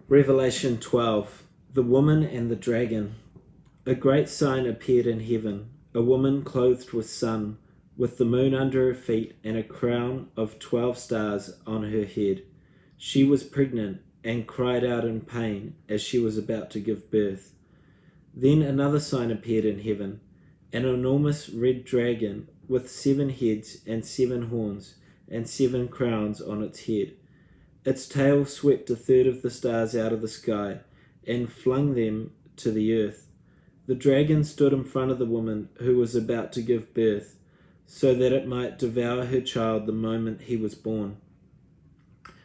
Revelation 12. The woman and the dragon. A great sign appeared in heaven, a woman clothed with sun, with the moon under her feet and a crown of 12 stars on her head. She was pregnant and cried out in pain as she was about to give birth. Then another sign appeared in heaven, an enormous red dragon with 7 heads and 7 horns and 7 crowns on its head. Its tail swept a third of the stars out of the sky and flung them to the earth. The dragon stood in front of the woman who was about to give birth, so that it might devour her child the moment he was born.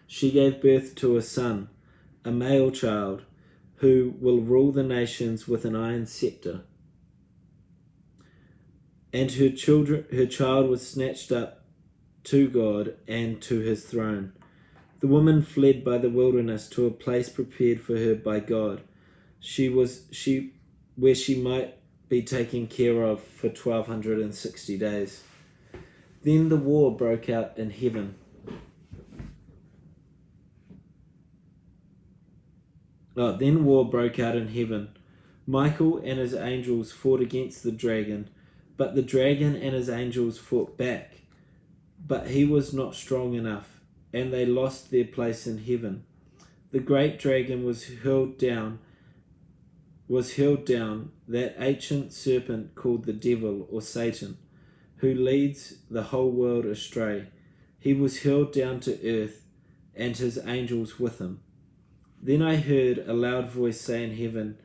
She gave birth to a son, a male child, who will rule the nations with an iron scepter. And her child was snatched up to God and to his throne. The woman fled by the wilderness to a place prepared for her by God, where she might be taken care of for 1260 days. Then the war broke out in heaven. Then war broke out in heaven. Michael and his angels fought against the dragon, but the dragon and his angels fought back. But he was not strong enough, and they lost their place in heaven. The great dragon was hurled down, that ancient serpent called the devil or Satan, who leads the whole world astray. He was hurled down to earth, and his angels with him. Then I heard a loud voice say in heaven,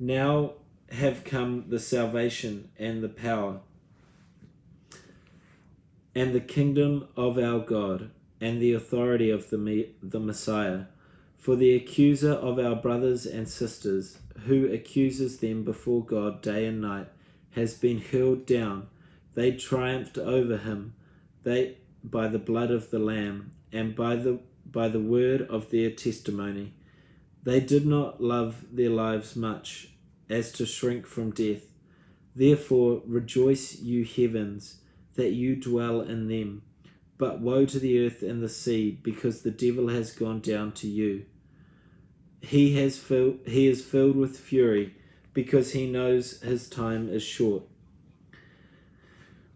"Now have come the salvation and the power and the kingdom of our God and the authority of the Messiah. For the accuser of our brothers and sisters, who accuses them before God day and night, has been hurled down. They triumphed over him by the blood of the Lamb and by the word of their testimony. They did not love their lives much as to shrink from death. Therefore rejoice, you heavens, that you dwell in them. But woe to the earth and the sea, because the devil has gone down to you. He is filled with fury, because he knows his time is short."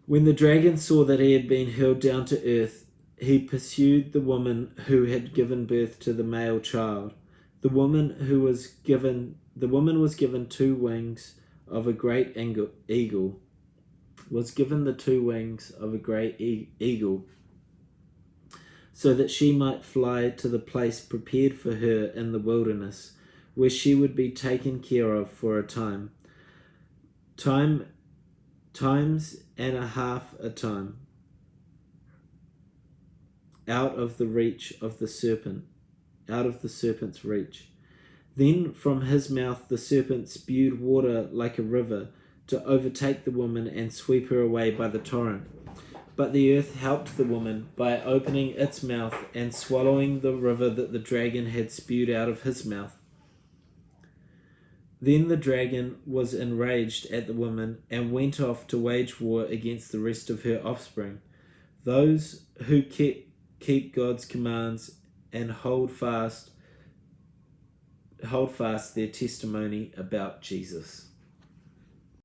When the dragon saw that he had been hurled down to earth, he pursued the woman who had given birth to the male child. The woman was given 2 wings of a great eagle. Was given the 2 wings of a great eagle, so that she might fly to the place prepared for her in the wilderness, where she would be taken care of for a times and a half a time, out of the serpent's reach. Then from his mouth the serpent spewed water like a river to overtake the woman and sweep her away by the torrent. But the earth helped the woman by opening its mouth and swallowing the river that the dragon had spewed out of his mouth. Then the dragon was enraged at the woman and went off to wage war against the rest of her offspring, those who keep God's commands and hold fast their testimony about Jesus.